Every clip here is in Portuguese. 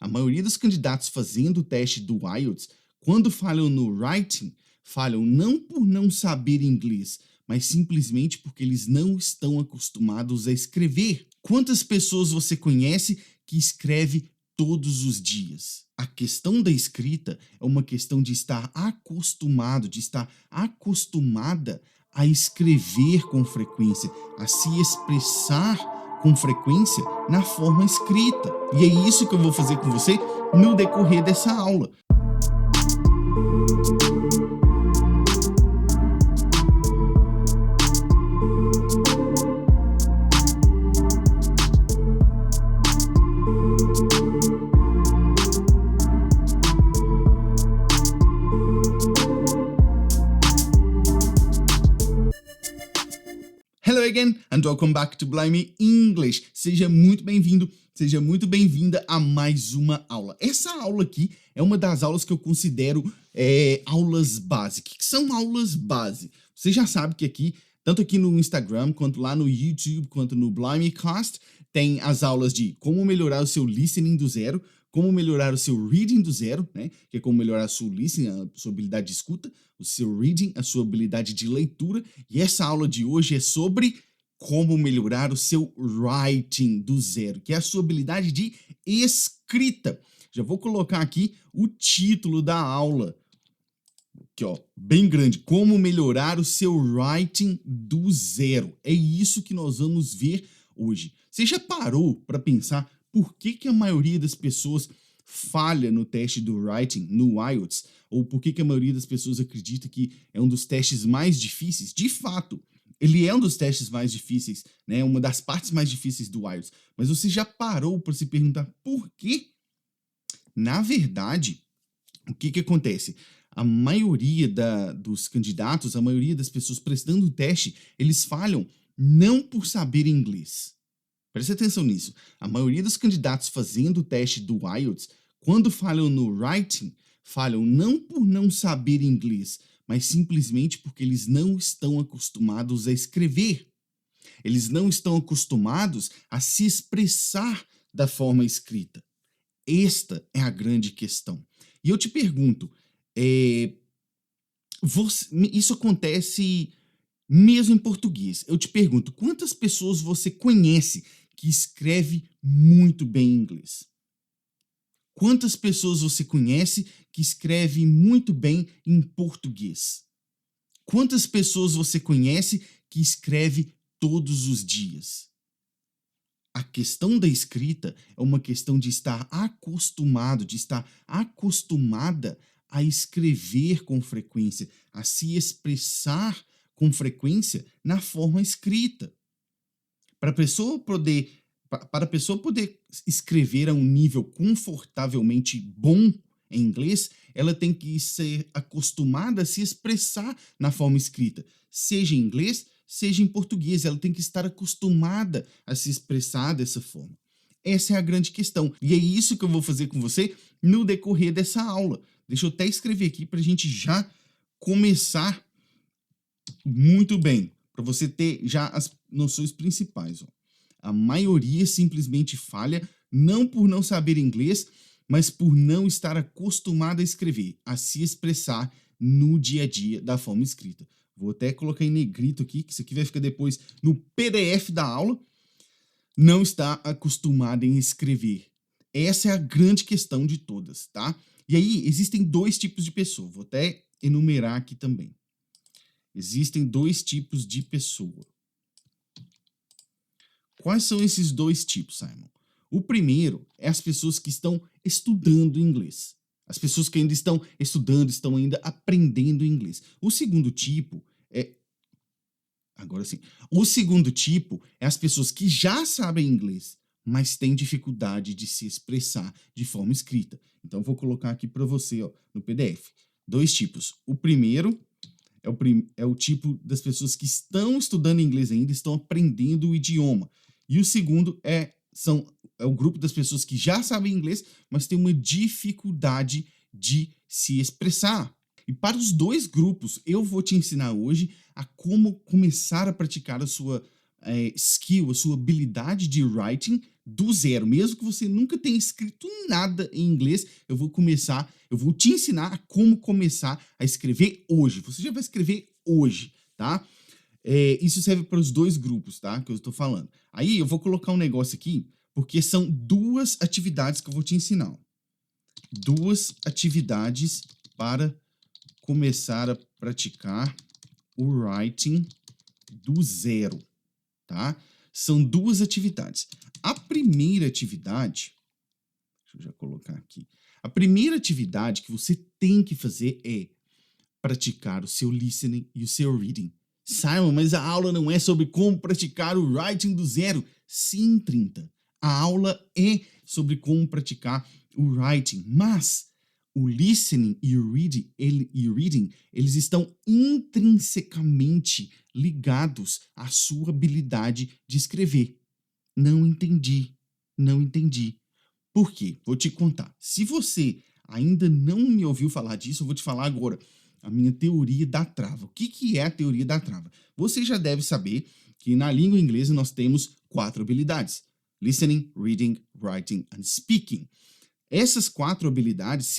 A maioria dos candidatos fazendo o teste do IELTS, quando falham no writing, falham não por não saber inglês, mas simplesmente porque eles não estão acostumados a escrever. Quantas pessoas você conhece que escreve todos os dias? A questão da escrita é uma questão de estar acostumado, de estar acostumada a escrever com frequência, a se expressar com frequência na forma escrita. E é isso que eu vou fazer com você no decorrer dessa aula. Hello again and welcome back to Blimey English. Seja muito bem-vindo, seja muito bem-vinda a mais uma aula. Essa aula aqui é uma das aulas que eu considero aulas base. O que são aulas base? Você já sabe que aqui, tanto aqui no Instagram, quanto lá no YouTube, quanto no Blimeycast, tem as aulas de como melhorar o seu listening do zero, como melhorar o seu reading do zero, né? Que é como melhorar o seu listening, a sua habilidade de escuta, o seu reading, a sua habilidade de leitura. E essa aula de hoje é sobre como melhorar o seu writing do zero, que é a sua habilidade de escrita. Já vou colocar aqui o título da aula, aqui ó, bem grande, como melhorar o seu writing do zero. É isso que nós vamos ver hoje. Você já parou para pensar por que a maioria das pessoas falha no teste do writing, no IELTS? Ou por que a maioria das pessoas acredita que é um dos testes mais difíceis? De fato, ele é um dos testes mais difíceis, né? Uma das partes mais difíceis do IELTS. Mas você já parou para se perguntar por quê? Na verdade, o que acontece? A maioria dos candidatos, a maioria das pessoas prestando o teste, eles falham não por saber inglês. Preste atenção nisso. A maioria dos candidatos fazendo o teste do IELTS, quando falham no writing, falham não por não saber inglês, mas simplesmente porque eles não estão acostumados a escrever. Eles não estão acostumados a se expressar da forma escrita. Esta é a grande questão. E eu te pergunto, isso acontece mesmo em português. Eu te pergunto, quantas pessoas você conhece que escreve muito bem inglês? Quantas pessoas você conhece que escreve muito bem em português? Quantas pessoas você conhece que escreve todos os dias? A questão da escrita é uma questão de estar acostumado, de estar acostumada a escrever com frequência, a se expressar com frequência na forma escrita. Para a pessoa poder escrever a um nível confortavelmente bom em inglês, ela tem que ser acostumada a se expressar na forma escrita, seja em inglês, seja em português. Ela tem que estar acostumada a se expressar dessa forma. Essa é a grande questão. E é isso que eu vou fazer com você no decorrer dessa aula. Deixa eu até escrever aqui para a gente já começar muito bem, para você ter já as noções principais. Ó. A maioria simplesmente falha, não por não saber inglês, mas por não estar acostumado a escrever, a se expressar no dia a dia da forma escrita. Vou até colocar em negrito aqui, que isso aqui vai ficar depois no PDF da aula. Não está acostumado em escrever. Essa é a grande questão de todas, tá? E aí, existem dois tipos de pessoa. Vou até enumerar aqui também. Existem dois tipos de pessoa. Quais são esses dois tipos, Simon? O primeiro é as pessoas que estão estudando inglês. As pessoas que ainda estão estudando, estão ainda aprendendo inglês. O segundo tipo é... Agora sim. O segundo tipo é as pessoas que já sabem inglês, mas têm dificuldade de se expressar de forma escrita. Então, eu vou colocar aqui para você, ó, no PDF. Dois tipos. O primeiro é o tipo das pessoas que estão estudando inglês ainda, estão aprendendo o idioma. E o segundo é o grupo das pessoas que já sabem inglês, mas têm uma dificuldade de se expressar. E para os dois grupos, eu vou te ensinar hoje a como começar a praticar a sua skill, a sua habilidade de writing do zero. Mesmo que você nunca tenha escrito nada em inglês, eu vou te ensinar a como começar a escrever hoje. Você já vai escrever hoje, tá? Isso serve para os dois grupos, tá? Que eu estou falando. Aí eu vou colocar um negócio aqui, porque são duas atividades que eu vou te ensinar. Ó. Duas atividades para começar a praticar o writing do zero, tá? São duas atividades. A primeira atividade, deixa eu já colocar aqui. A primeira atividade que você tem que fazer é praticar o seu listening e o seu reading. Simon, mas a aula não é sobre como praticar o writing do zero. Sim, 30. A aula é sobre como praticar o writing, mas o listening e o reading, eles estão intrinsecamente ligados à sua habilidade de escrever. Não entendi. Por quê? Vou te contar. Se você ainda não me ouviu falar disso, eu vou te falar agora a minha teoria da trava. O que é a teoria da trava? Você já deve saber que na língua inglesa nós temos 4 habilidades: listening, reading, writing and speaking. Essas 4 habilidades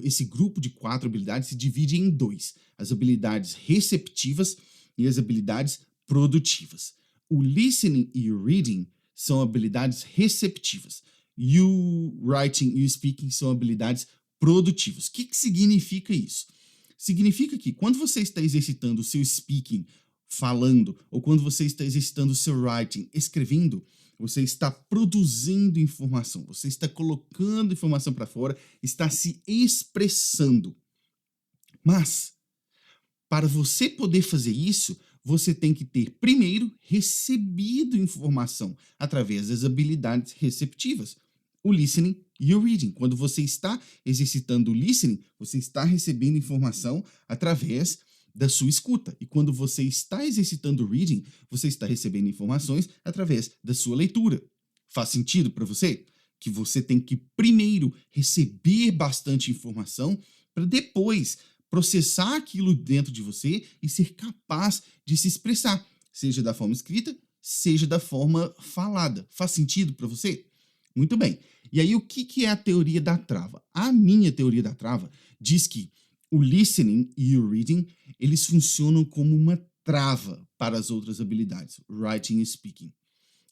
esse grupo de 4 habilidades se divide em 2: as habilidades receptivas e as habilidades produtivas. O listening e o reading são habilidades receptivas e o writing e o speaking são habilidades produtivas. O que significa isso? Significa que quando você está exercitando o seu speaking falando, ou quando você está exercitando o seu writing escrevendo, você está produzindo informação, você está colocando informação para fora, está se expressando. Mas, para você poder fazer isso, você tem que ter, primeiro, recebido informação através das habilidades receptivas, o listening e o reading. Quando você está exercitando o listening, você está recebendo informação através da sua escuta. E quando você está exercitando o reading, você está recebendo informações através da sua leitura. Faz sentido para você? Que você tem que primeiro receber bastante informação para depois processar aquilo dentro de você e ser capaz de se expressar, seja da forma escrita, seja da forma falada. Faz sentido para você? Muito bem. E aí, o que é a teoria da trava? A minha teoria da trava diz que o listening e o reading, eles funcionam como uma trava para as outras habilidades, writing e speaking.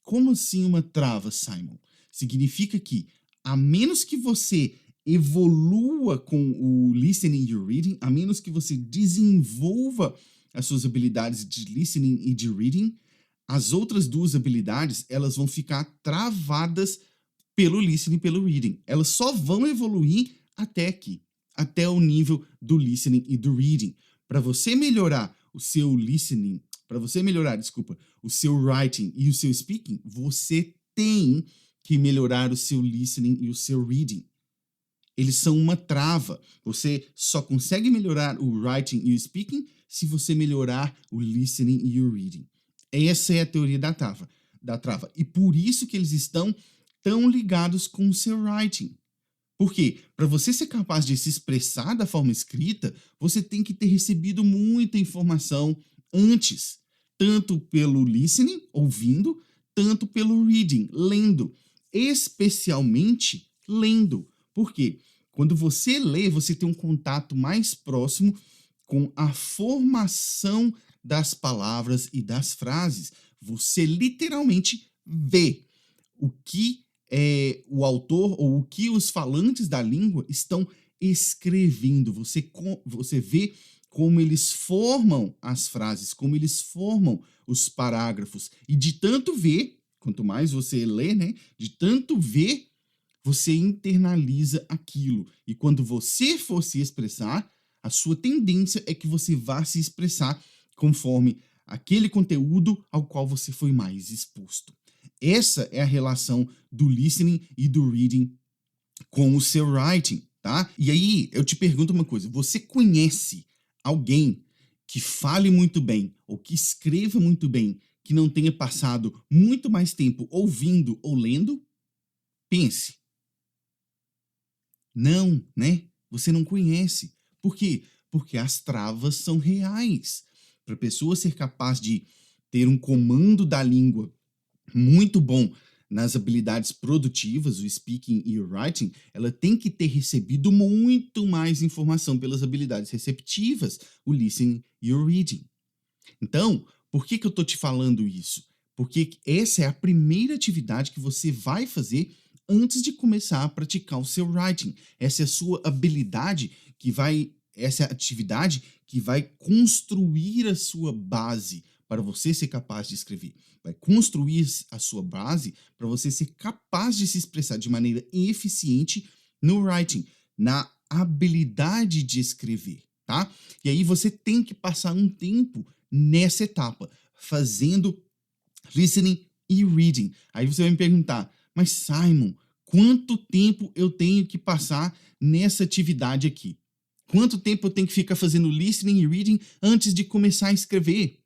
Como assim uma trava, Simon? Significa que, a menos que você evolua com o listening e o reading, a menos que você desenvolva as suas habilidades de listening e de reading, as outras duas habilidades, elas vão ficar travadas pelo listening e pelo reading. Elas só vão evoluir até aqui, até o nível do listening e do reading. Para você melhorar o seu listening, o seu writing e o seu speaking, você tem que melhorar o seu listening e o seu reading. Eles são uma trava. Você só consegue melhorar o writing e o speaking se você melhorar o listening e o reading. Essa é a teoria da trava. E por isso que eles estão tão ligados com o seu writing. Por quê? Para você ser capaz de se expressar da forma escrita, você tem que ter recebido muita informação antes, tanto pelo listening, ouvindo, tanto pelo reading, lendo, especialmente lendo. Por quê? Quando você lê, você tem um contato mais próximo com a formação das palavras e das frases. Você literalmente vê o que o autor ou o que os falantes da língua estão escrevendo. Você vê como eles formam as frases, como eles formam os parágrafos. E de tanto ver, quanto mais você lê, né? De tanto ver, você internaliza aquilo. E quando você for se expressar, a sua tendência é que você vá se expressar conforme aquele conteúdo ao qual você foi mais exposto. Essa é a relação do listening e do reading com o seu writing, tá? E aí, eu te pergunto uma coisa: você conhece alguém que fale muito bem ou que escreva muito bem, que não tenha passado muito mais tempo ouvindo ou lendo? Pense. Não, né? Você não conhece. Por quê? Porque as travas são reais. Para a pessoa ser capaz de ter um comando da língua muito bom nas habilidades produtivas, o speaking e o writing, ela tem que ter recebido muito mais informação pelas habilidades receptivas, o listening e o reading. Então, por que eu tô te falando isso? Porque essa é a primeira atividade que você vai fazer antes de começar a praticar o seu writing. Essa é a sua habilidade essa é a atividade que vai construir a sua base para você ser capaz de escrever. Vai construir a sua base para você ser capaz de se expressar de maneira eficiente no writing, na habilidade de escrever, tá? E aí você tem que passar um tempo nessa etapa, fazendo listening e reading. Aí você vai me perguntar, mas Simon, quanto tempo eu tenho que passar nessa atividade aqui? Quanto tempo eu tenho que ficar fazendo listening e reading antes de começar a escrever?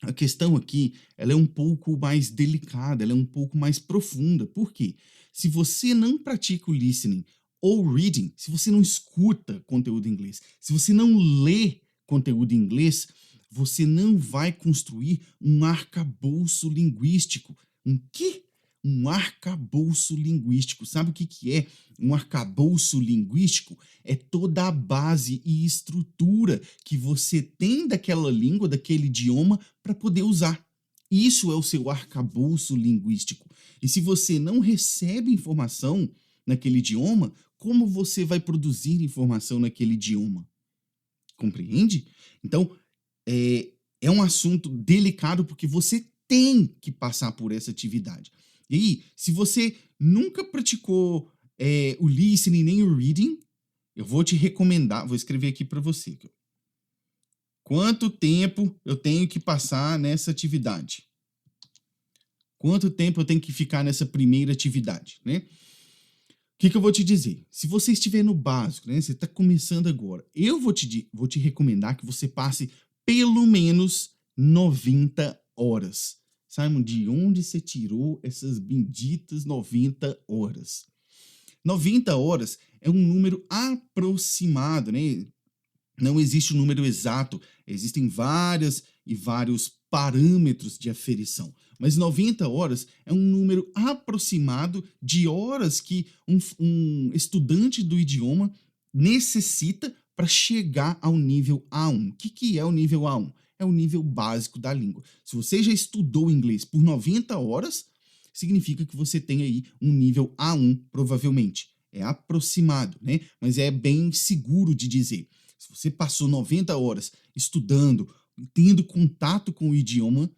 A questão aqui, ela é um pouco mais delicada, ela é um pouco mais profunda. Por quê? Se você não pratica o listening ou reading, se você não escuta conteúdo em inglês, se você não lê conteúdo em inglês, você não vai construir um arcabouço linguístico. Um quê? Um arcabouço linguístico. Sabe o que é um arcabouço linguístico? É toda a base e estrutura que você tem daquela língua, daquele idioma, para poder usar. Isso é o seu arcabouço linguístico. E se você não recebe informação naquele idioma, como você vai produzir informação naquele idioma? Compreende? Então, é um assunto delicado porque você tem que passar por essa atividade. E aí, se você nunca praticou o listening nem o reading, eu vou te recomendar, vou escrever aqui para você. Quanto tempo eu tenho que passar nessa atividade? Quanto tempo eu tenho que ficar nessa primeira atividade, né? O que eu vou te dizer? Se você estiver no básico, né? Você está começando agora, eu vou te recomendar que você passe pelo menos 90 horas. Simon, de onde você tirou essas benditas 90 horas? 90 horas é um número aproximado, né? Não existe um número exato, existem vários parâmetros de aferição. Mas 90 horas é um número aproximado de horas que um estudante do idioma necessita para chegar ao nível A1. O que é o nível A1? É o nível básico da língua. Se você já estudou inglês por 90 horas, significa que você tem aí um nível A1, provavelmente. É aproximado, né? Mas é bem seguro de dizer. Se você passou 90 horas estudando, tendo contato com o idioma,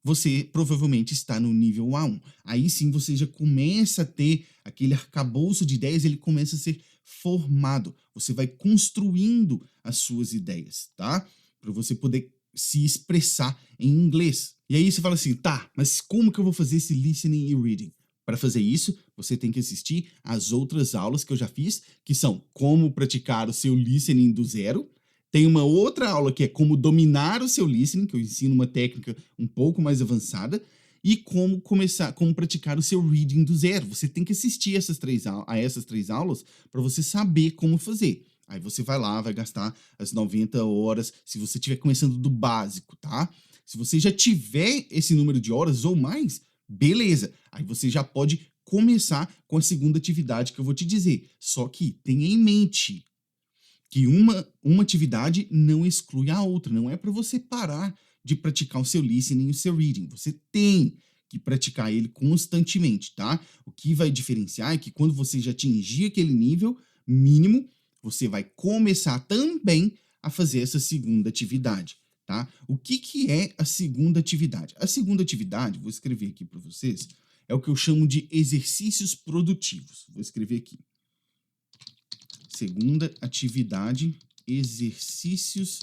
você provavelmente está no nível A1. Aí sim você já começa a ter aquele arcabouço de ideias, ele começa a ser formado. Você vai construindo as suas ideias, tá? Para você poder se expressar em inglês. E aí você fala assim, tá, mas como que eu vou fazer esse listening e reading? Para fazer isso, você tem que assistir às outras aulas que eu já fiz, que são como praticar o seu listening do zero. Tem uma outra aula que é como dominar o seu listening, que eu ensino uma técnica um pouco mais avançada, e como praticar o seu reading do zero. Você tem que assistir essas três aulas para você saber como fazer. Aí você vai lá, vai gastar as 90 horas, se você estiver começando do básico, tá? Se você já tiver esse número de horas ou mais, beleza. Aí você já pode começar com a segunda atividade que eu vou te dizer. Só que tenha em mente que uma atividade não exclui a outra. Não é para você parar de praticar o seu listening e o seu reading. Você tem que praticar ele constantemente, tá? O que vai diferenciar é que quando você já atingir aquele nível mínimo, você vai começar também a fazer essa segunda atividade, tá? O que é a segunda atividade? A segunda atividade, vou escrever aqui para vocês, é o que eu chamo de exercícios produtivos. Vou escrever aqui. Segunda atividade, exercícios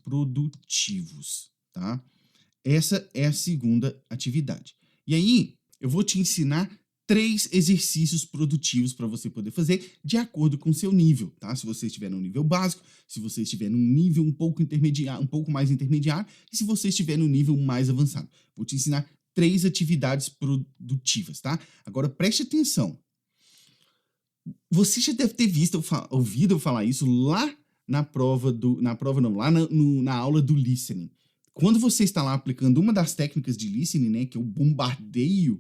produtivos, tá? Essa é a segunda atividade. E aí, eu vou te ensinar 3 exercícios produtivos para você poder fazer de acordo com o seu nível, tá? Se você estiver no nível básico, se você estiver num nível um pouco intermediário, um pouco mais intermediário, e se você estiver no nível mais avançado. Vou te ensinar 3 atividades produtivas, tá? Agora preste atenção. Você já deve ter ouvido eu falar isso lá na prova não, lá na aula do listening. quando você está lá aplicando uma das técnicas de listening, né, que é o bombardeio,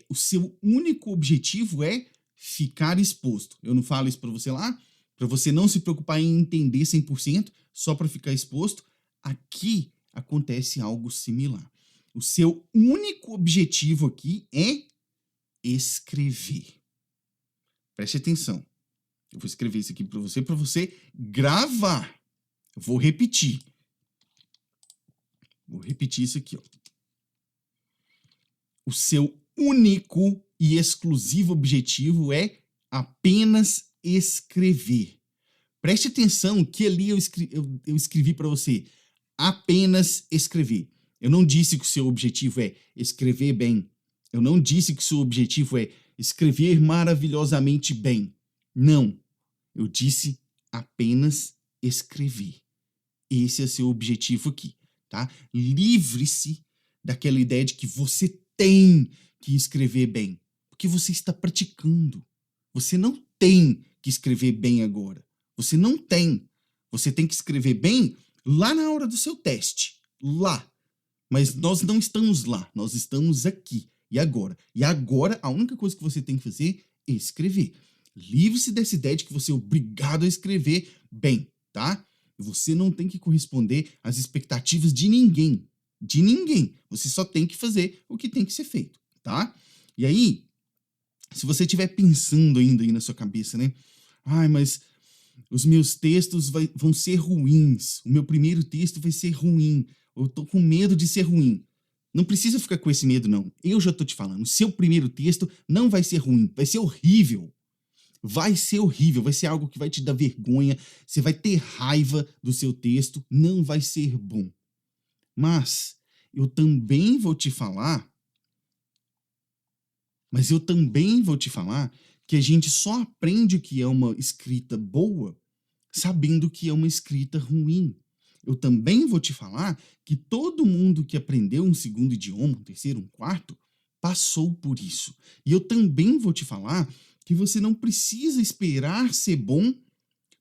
o seu único objetivo é ficar exposto. Eu não falo isso para você lá, para você não se preocupar em entender 100%, só para ficar exposto. Aqui acontece algo similar. O seu único objetivo aqui é escrever. Preste atenção. Eu vou escrever isso aqui para você gravar. Eu vou repetir. Vou repetir isso aqui, ó. O seu único e exclusivo objetivo é apenas escrever. Preste atenção que ali eu escrevi para você. Apenas escrever. Eu não disse que o seu objetivo é escrever bem. Eu não disse que o seu objetivo é escrever maravilhosamente bem. Não. Eu disse apenas escrever. Esse é seu objetivo aqui, tá? Livre-se daquela ideia de que você tem que escrever bem, porque você está praticando. Você não tem que escrever bem agora. Você não tem. Você tem que escrever bem lá na hora do seu teste. Lá. Mas nós não estamos lá. Nós estamos aqui. E agora? E agora, a única coisa que você tem que fazer é escrever. Livre-se dessa ideia de que você é obrigado a escrever bem, tá? Você não tem que corresponder às expectativas de ninguém. De ninguém. Você só tem que fazer o que tem que ser feito, tá? E aí, se você estiver pensando ainda aí na sua cabeça, né? Ai, mas os meus textos vão ser ruins. O meu primeiro texto vai ser ruim. Eu tô com medo de ser ruim. Não precisa ficar com esse medo, não. Eu já tô te falando. O seu primeiro texto não vai ser ruim. Vai ser horrível. Vai ser horrível. Vai ser algo que vai te dar vergonha. Você vai ter raiva do seu texto. Não vai ser bom. Mas eu também vou te falar que a gente só aprende o que é uma escrita boa sabendo que é uma escrita ruim. Eu também vou te falar que todo mundo que aprendeu um segundo idioma, um terceiro, um quarto, passou por isso. E eu também vou te falar que você não precisa esperar ser bom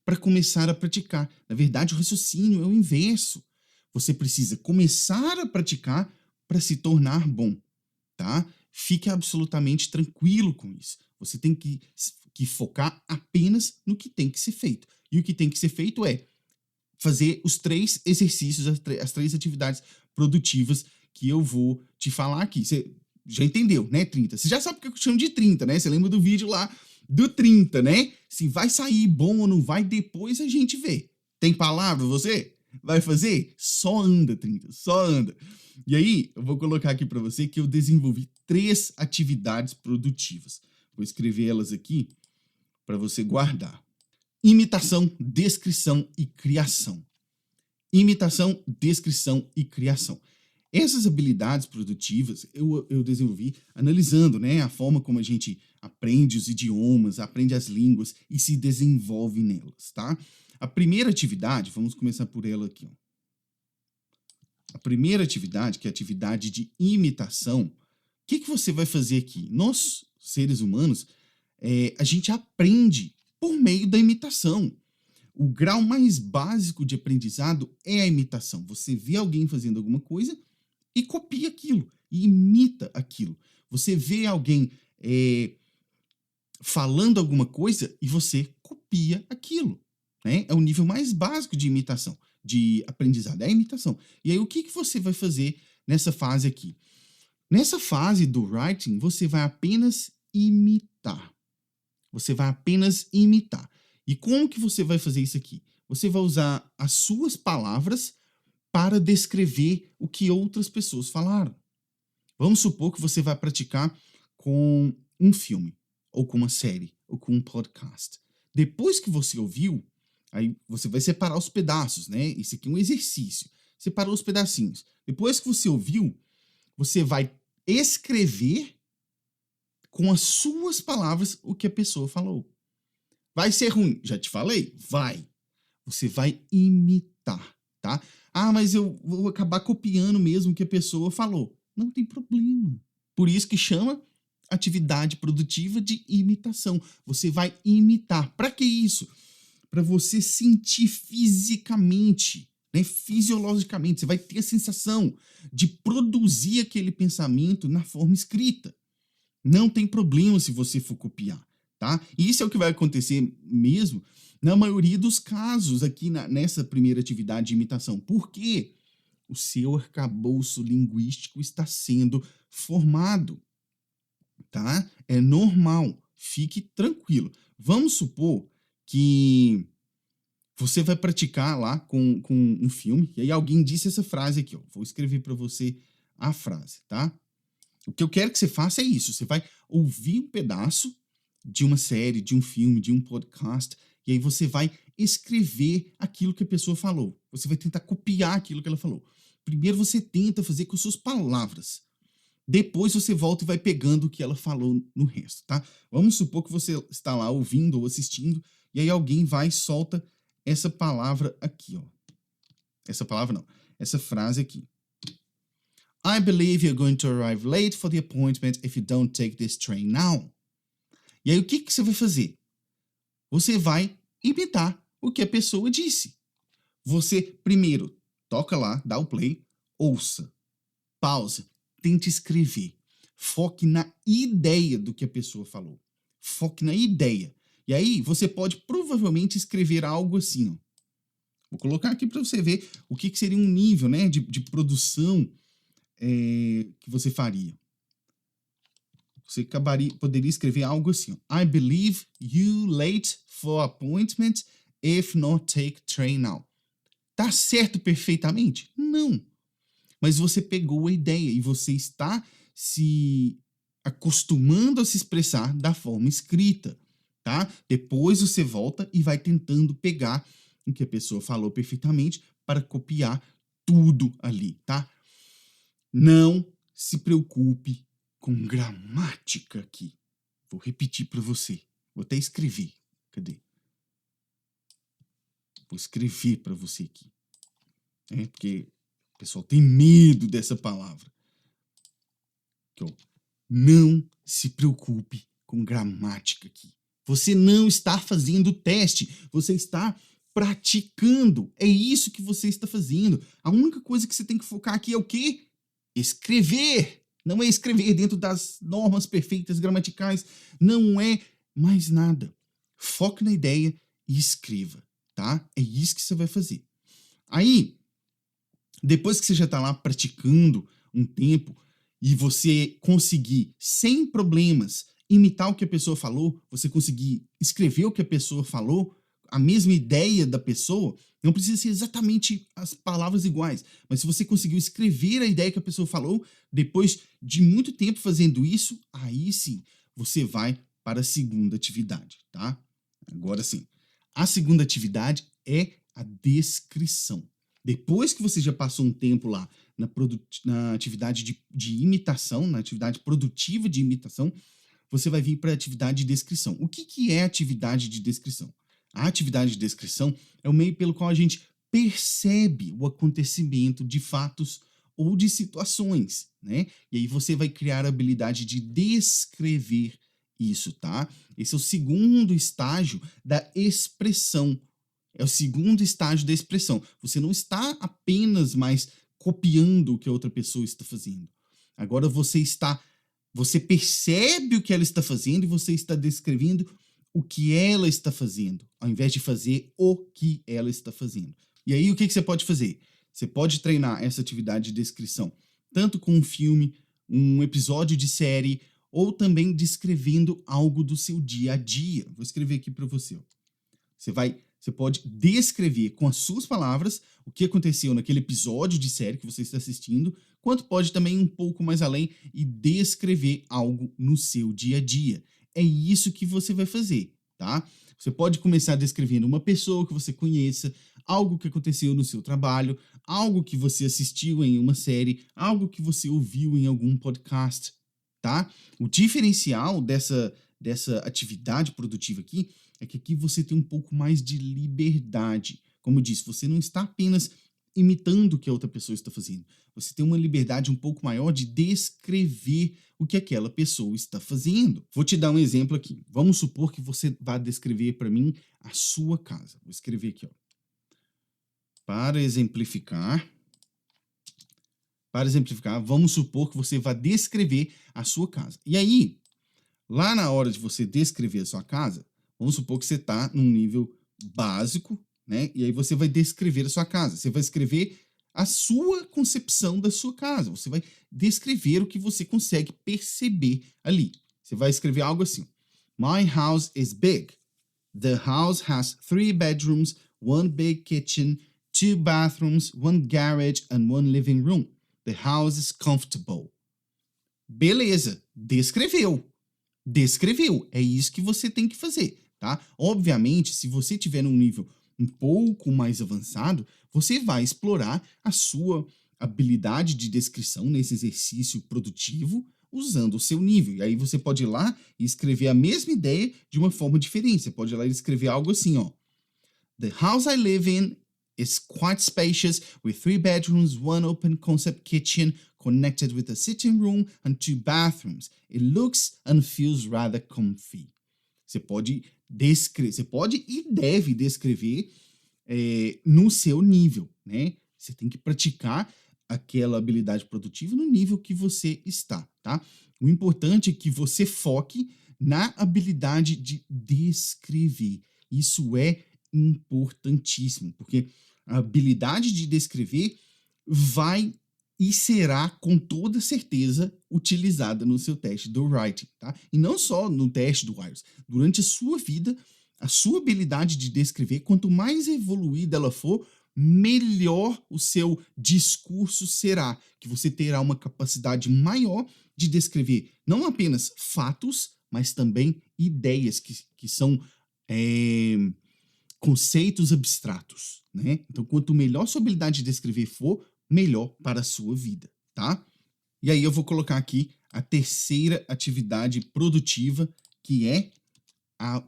para começar a praticar. Na verdade, o raciocínio é o inverso. Você precisa começar a praticar para se tornar bom, tá? Fique absolutamente tranquilo com isso. Você tem que focar apenas no que tem que ser feito. E o que tem que ser feito é fazer os 3 exercícios, as 3 atividades produtivas que eu vou te falar aqui. Você já entendeu, né? 30. Você já sabe o que eu chamo de 30, né? Você lembra do vídeo lá do 30, né? Se vai sair bom ou não vai, depois a gente vê. Tem palavra você? Vai fazer? Só anda, 30. Só anda. E aí, eu vou colocar aqui para você que eu desenvolvi 3 atividades produtivas. Vou escrever elas aqui para você guardar. Imitação, descrição e criação. Imitação, descrição e criação. Essas habilidades produtivas eu desenvolvi analisando, né, a forma como a gente aprende os idiomas, aprende as línguas e se desenvolve nelas, tá? A primeira atividade, vamos começar por ela aqui, ó. A primeira atividade, que é a atividade de imitação, o que você vai fazer aqui? Nós, seres humanos, a gente aprende por meio da imitação. O grau mais básico de aprendizado é a imitação. Você vê alguém fazendo alguma coisa e copia aquilo, e imita aquilo. Você vê alguém falando alguma coisa e você copia aquilo, né? É o nível mais básico de imitação, de aprendizado, é a imitação. E aí o que você vai fazer nessa fase aqui? Nessa fase do writing, você vai apenas imitar. Você vai apenas imitar. E como que você vai fazer isso aqui? Você vai usar as suas palavras para descrever o que outras pessoas falaram. Vamos supor que você vai praticar com um filme, ou com uma série, ou com um podcast. Depois que você ouviu, aí você vai separar os pedaços, né? Esse aqui é um exercício. Separou os pedacinhos. Depois que você ouviu, você vai escrever com as suas palavras o que a pessoa falou. Vai ser ruim? Já te falei? Vai. Você vai imitar, tá? Ah, mas eu vou acabar copiando mesmo o que a pessoa falou. Não tem problema. Por isso que chama atividade produtiva de imitação. Você vai imitar. Para que isso? Para você sentir fisicamente, né? Fisiologicamente, você vai ter a sensação de produzir aquele pensamento na forma escrita. Não tem problema se você for copiar, tá? Isso é o que vai acontecer mesmo na maioria dos casos aqui nessa primeira atividade de imitação. Por quê? O seu arcabouço linguístico está sendo formado, tá? É normal, fique tranquilo. Vamos supor que você vai praticar lá com um filme, e aí alguém disse essa frase aqui, ó. Vou escrever para você a frase, tá? O que eu quero que você faça é isso, você vai ouvir um pedaço de uma série, de um filme, de um podcast, e aí você vai escrever aquilo que a pessoa falou. Você vai tentar copiar aquilo que ela falou. Primeiro você tenta fazer com suas palavras. Depois você volta e vai pegando o que ela falou no resto, tá? Vamos supor que você está lá ouvindo ou assistindo, e aí alguém vai e solta essa palavra aqui, ó. Essa palavra não, essa frase aqui. I believe you're going to arrive late for the appointment if you don't take this train now. E aí o que você vai fazer? Você vai imitar o que a pessoa disse. Você primeiro toca lá, dá o play, ouça, pausa, tente escrever. Foque na ideia do que a pessoa falou. Foque na ideia. E aí você pode provavelmente escrever algo assim, ó. Vou colocar aqui para você ver o que seria um nível, né, de produção que você faria. Você poderia escrever algo assim, ó. I believe you late for appointment if not take train now. Tá certo perfeitamente? Não. Mas você pegou a ideia e você está se acostumando a se expressar da forma escrita, tá? Depois você volta e vai tentando pegar o que a pessoa falou perfeitamente para copiar tudo ali, tá? Não se preocupe com gramática aqui. Vou repetir para você. Vou até escrever. Cadê? Vou escrever para você aqui. Porque o pessoal tem medo dessa palavra. Aqui, ó. Não se preocupe com gramática aqui. Você não está fazendo teste. Você está praticando. É isso que você está fazendo. A única coisa que você tem que focar aqui é o quê? Escrever. Não é escrever dentro das normas perfeitas gramaticais. Não é mais nada. Foque na ideia e escreva, tá? É isso que você vai fazer. Aí, depois que você já está lá praticando um tempo e você conseguir, sem problemas, imitar o que a pessoa falou, você conseguir escrever o que a pessoa falou, a mesma ideia da pessoa, não precisa ser exatamente as palavras iguais, mas se você conseguiu escrever a ideia que a pessoa falou, depois de muito tempo fazendo isso, aí sim, você vai para a segunda atividade, tá? Agora sim, a segunda atividade é a descrição. Depois que você já passou um tempo lá na atividade de imitação, na atividade produtiva de imitação, você vai vir para a atividade de descrição. O que é a atividade de descrição? A atividade de descrição é o meio pelo qual a gente percebe o acontecimento de fatos ou de situações, né? E aí você vai criar a habilidade de descrever isso, tá? Esse é o segundo estágio da expressão. É o segundo estágio da expressão. Você não está apenas mais copiando o que a outra pessoa está fazendo. Agora você percebe o que ela está fazendo e você está descrevendo o que ela está fazendo, ao invés de fazer o que ela está fazendo. E aí, o que você pode fazer? Você pode treinar essa atividade de descrição, tanto com um filme, um episódio de série, ou também descrevendo algo do seu dia a dia. Vou escrever aqui para você. Ó. Você pode descrever com as suas palavras o que aconteceu naquele episódio de série que você está assistindo, quanto pode também ir um pouco mais além e descrever algo no seu dia a dia. É isso que você vai fazer, tá? Você pode começar descrevendo uma pessoa que você conheça, algo que aconteceu no seu trabalho, algo que você assistiu em uma série, algo que você ouviu em algum podcast, tá? O diferencial dessa atividade produtiva aqui é que aqui você tem um pouco mais de liberdade. Como eu disse, você não está apenas imitando o que a outra pessoa está fazendo. Você tem uma liberdade um pouco maior de descrever o que aquela pessoa está fazendo. Vou te dar um exemplo aqui. Vamos supor que você vá descrever para mim a sua casa. Vou escrever aqui, ó. Para exemplificar, vamos supor que você vai descrever a sua casa. E aí, lá na hora de você descrever a sua casa, vamos supor que você está num nível básico, né? E aí você vai descrever a sua casa. Você vai escrever a sua concepção da sua casa. Você vai descrever o que você consegue perceber ali. Você vai escrever algo assim: My house is big. The house has 3 bedrooms, 1 big kitchen, 2 bathrooms, 1 garage and 1 living room. The house is comfortable. Beleza, descreveu. É isso que você tem que fazer, tá? Obviamente, se você tiver num nível um pouco mais avançado, você vai explorar a sua habilidade de descrição nesse exercício produtivo usando o seu nível. E aí você pode ir lá e escrever a mesma ideia de uma forma diferente. Você pode ir lá e escrever algo assim, ó. The house I live in is quite spacious, with 3 bedrooms, 1 open concept kitchen, connected with a sitting room and 2 bathrooms. It looks and feels rather comfy. Você pode e deve descrever no seu nível, né? Você tem que praticar aquela habilidade produtiva no nível que você está, tá? O importante é que você foque na habilidade de descrever. Isso é importantíssimo, porque a habilidade de descrever vai e será com toda certeza utilizada no seu teste do writing, tá? E não só no teste do IELTS. Durante a sua vida, a sua habilidade de descrever, quanto mais evoluída ela for, melhor o seu discurso será, que você terá uma capacidade maior de descrever não apenas fatos, mas também ideias que são conceitos abstratos, né? Então, quanto melhor sua habilidade de descrever for, melhor para a sua vida, tá? E aí eu vou colocar aqui a terceira atividade produtiva, que é a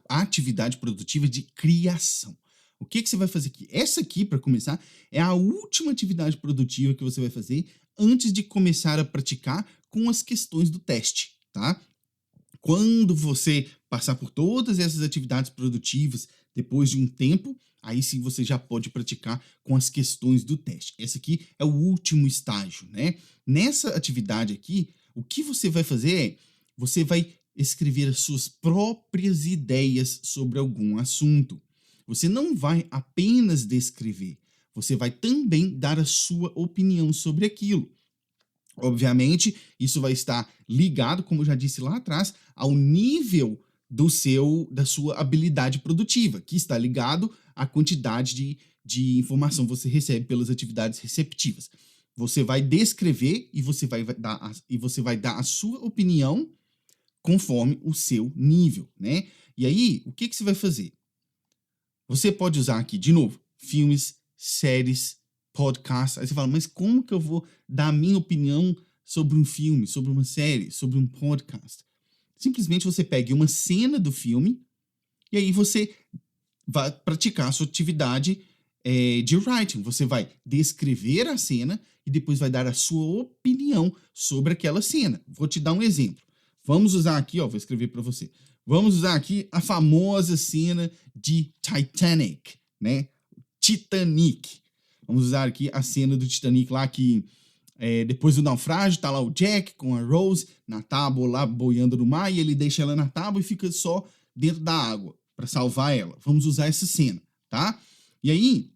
atividade produtiva de criação. O que você vai fazer aqui? Essa aqui, para começar, é a última atividade produtiva que você vai fazer antes de começar a praticar com as questões do teste, tá? Quando você passar por todas essas atividades produtivas, depois de um tempo, aí sim você já pode praticar com as questões do teste. Esse aqui é o último estágio, né? Nessa atividade aqui, o que você vai fazer é, você vai escrever as suas próprias ideias sobre algum assunto. Você não vai apenas descrever, você vai também dar a sua opinião sobre aquilo. Obviamente, isso vai estar ligado, como eu já disse lá atrás, ao nível da sua habilidade produtiva, que está ligado à quantidade de informação que você recebe pelas atividades receptivas. Você vai descrever e você vai dar a sua opinião conforme o seu nível, né? E aí, o que você vai fazer? Você pode usar aqui, de novo, filmes, séries, podcasts. Aí você fala, mas como que eu vou dar a minha opinião sobre um filme, sobre uma série, sobre um podcast? Simplesmente você pega uma cena do filme e aí você vai praticar a sua atividade de writing. Você vai descrever a cena e depois vai dar a sua opinião sobre aquela cena. Vou te dar um exemplo. Vamos usar aqui, ó, vou escrever para você. Vamos usar aqui a famosa cena de Titanic, né? Titanic. Vamos usar aqui a cena do Titanic lá que depois do naufrágio tá lá o Jack com a Rose na tábua lá boiando no mar e ele deixa ela na tábua e fica só dentro da água para salvar ela. Vamos usar essa cena, tá? E aí,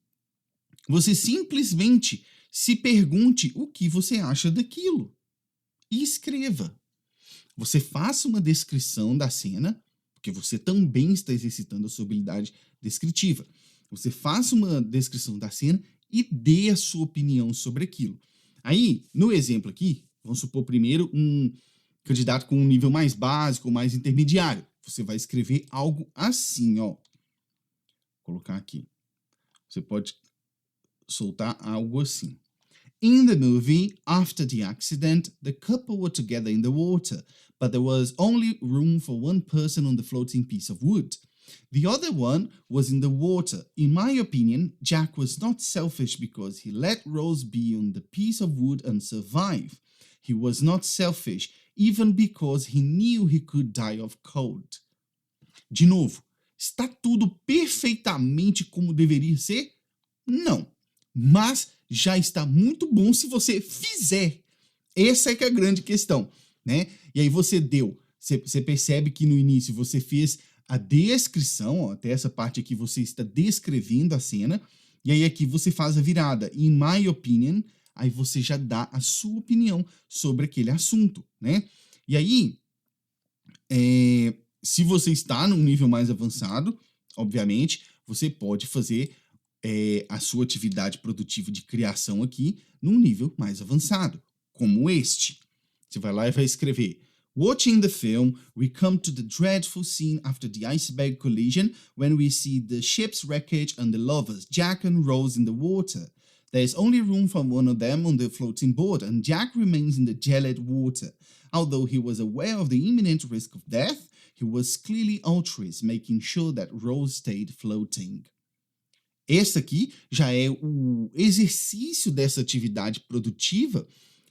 você simplesmente se pergunte o que você acha daquilo e escreva. Você faça uma descrição da cena, porque você também está exercitando a sua habilidade descritiva. Você faça uma descrição da cena e dê a sua opinião sobre aquilo. Aí, no exemplo aqui, vamos supor primeiro um candidato com um nível mais básico ou mais intermediário. Você vai escrever algo assim, ó. Vou colocar aqui. Você pode soltar algo assim. In the movie, after the accident, the couple were together in the water, but there was only room for one person on the floating piece of wood. The other one was in the water. In my opinion, Jack was not selfish because he let Rose be on the piece of wood and survive. He was not selfish even because he knew he could die of cold. De novo, Está tudo perfeitamente como deveria ser? Não. Mas já está muito bom se você fizer. Essa é que é a grande questão, né? E aí você percebe que no início você fez a descrição, ó, até essa parte aqui você está descrevendo a cena, e aí aqui você faz a virada. In my opinion, aí você já dá a sua opinião sobre aquele assunto, né? E aí, se você está num nível mais avançado, obviamente, você pode fazer a sua atividade produtiva de criação aqui num nível mais avançado, como este. Você vai lá e vai escrever: Watching the film, we come to the dreadful scene after the iceberg collision when we see the ship's wreckage and the lovers, Jack and Rose, in the water. There is only room for one of them on the floating board, and Jack remains in the gelid water. Although he was aware of the imminent risk of death, he was clearly altruist, making sure that Rose stayed floating. Esse aqui já é o exercício dessa atividade produtiva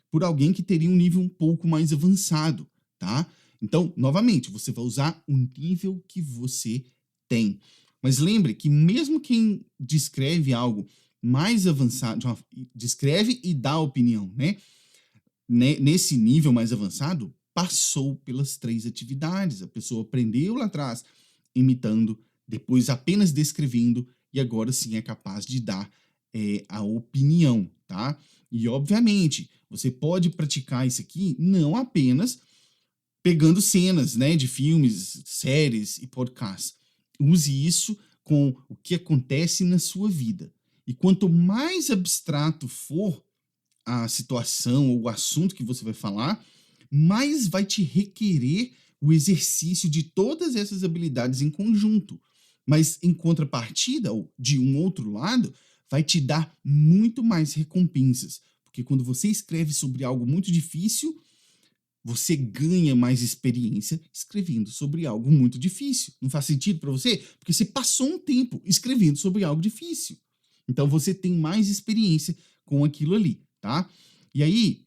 por alguém que teria um nível um pouco mais avançado, tá? Então, novamente, você vai usar o nível que você tem. Mas lembre que mesmo quem descreve algo mais avançado, descreve e dá opinião, né? Nesse nível mais avançado, passou pelas 3 atividades. A pessoa aprendeu lá atrás, imitando, depois apenas descrevendo, e agora sim é capaz de dar a opinião, tá? E, obviamente, você pode praticar isso aqui não apenas pegando cenas, né, de filmes, séries e podcasts. Use isso com o que acontece na sua vida. E quanto mais abstrato for a situação ou o assunto que você vai falar, mais vai te requerer o exercício de todas essas habilidades em conjunto. Mas, em contrapartida, ou de um outro lado, vai te dar muito mais recompensas. Porque quando você escreve sobre algo muito difícil, você ganha mais experiência escrevendo sobre algo muito difícil. Não faz sentido para você? Porque você passou um tempo escrevendo sobre algo difícil. Então, você tem mais experiência com aquilo ali, tá? E aí,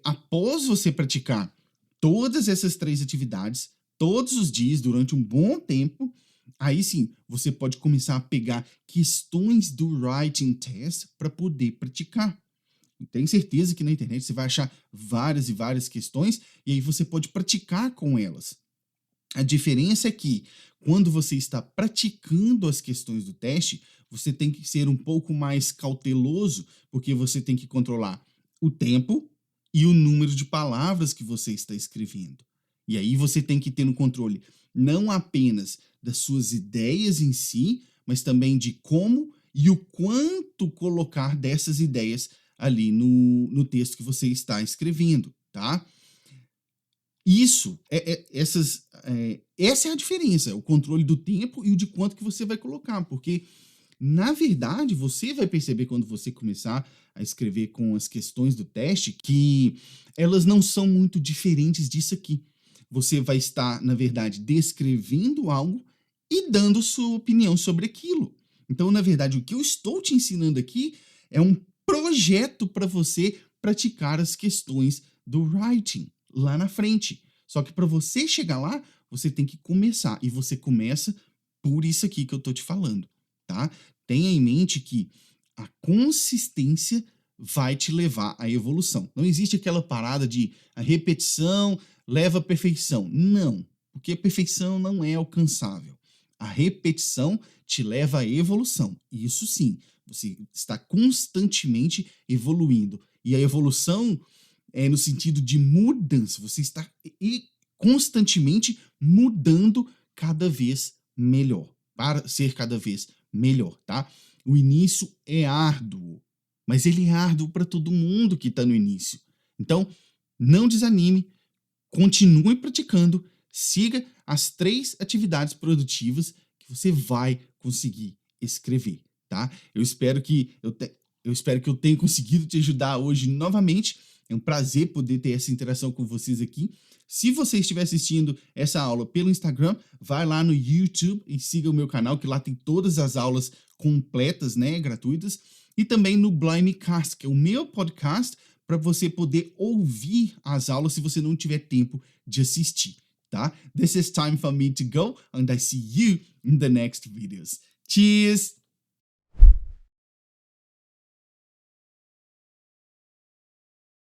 após você praticar todas essas 3 atividades, todos os dias, durante um bom tempo, aí sim, você pode começar a pegar questões do writing test para poder praticar. Tenho certeza que na internet você vai achar várias e várias questões, e aí você pode praticar com elas. A diferença é que, quando você está praticando as questões do teste, você tem que ser um pouco mais cauteloso, porque você tem que controlar o tempo e o número de palavras que você está escrevendo. E aí você tem que ter no controle não apenas das suas ideias em si, mas também de como e o quanto colocar dessas ideias ali no texto que você está escrevendo, tá? Essa é a diferença, o controle do tempo e o de quanto que você vai colocar, porque, na verdade, você vai perceber quando você começar a escrever com as questões do teste que elas não são muito diferentes disso aqui. Você vai estar, na verdade, descrevendo algo e dando sua opinião sobre aquilo. Então, na verdade, o que eu estou te ensinando aqui é um projeto para você praticar as questões do writing lá na frente. Só que para você chegar lá, você tem que começar. E você começa por isso aqui que eu tô te falando, tá? Tenha em mente que a consistência vai te levar à evolução. Não existe aquela parada de a repetição leva à perfeição. Não, porque a perfeição não é alcançável. A repetição te leva à evolução. Isso sim, você está constantemente evoluindo. E a evolução é no sentido de mudança. Você está constantemente mudando cada vez melhor, para ser cada vez melhor, tá? O início é árduo, mas ele é árduo para todo mundo que está no início. Então, não desanime, continue praticando, siga as 3 atividades produtivas que você vai conseguir escrever, tá? Eu espero que eu tenha conseguido te ajudar hoje novamente. É um prazer poder ter essa interação com vocês aqui. Se você estiver assistindo essa aula pelo Instagram, vai lá no YouTube e siga o meu canal, que lá tem todas as aulas completas, né, gratuitas. E também no Blimeycast, que é o meu podcast, para você poder ouvir as aulas se você não tiver tempo de assistir, tá? This is time for me to go and I see you in the next videos. Cheers!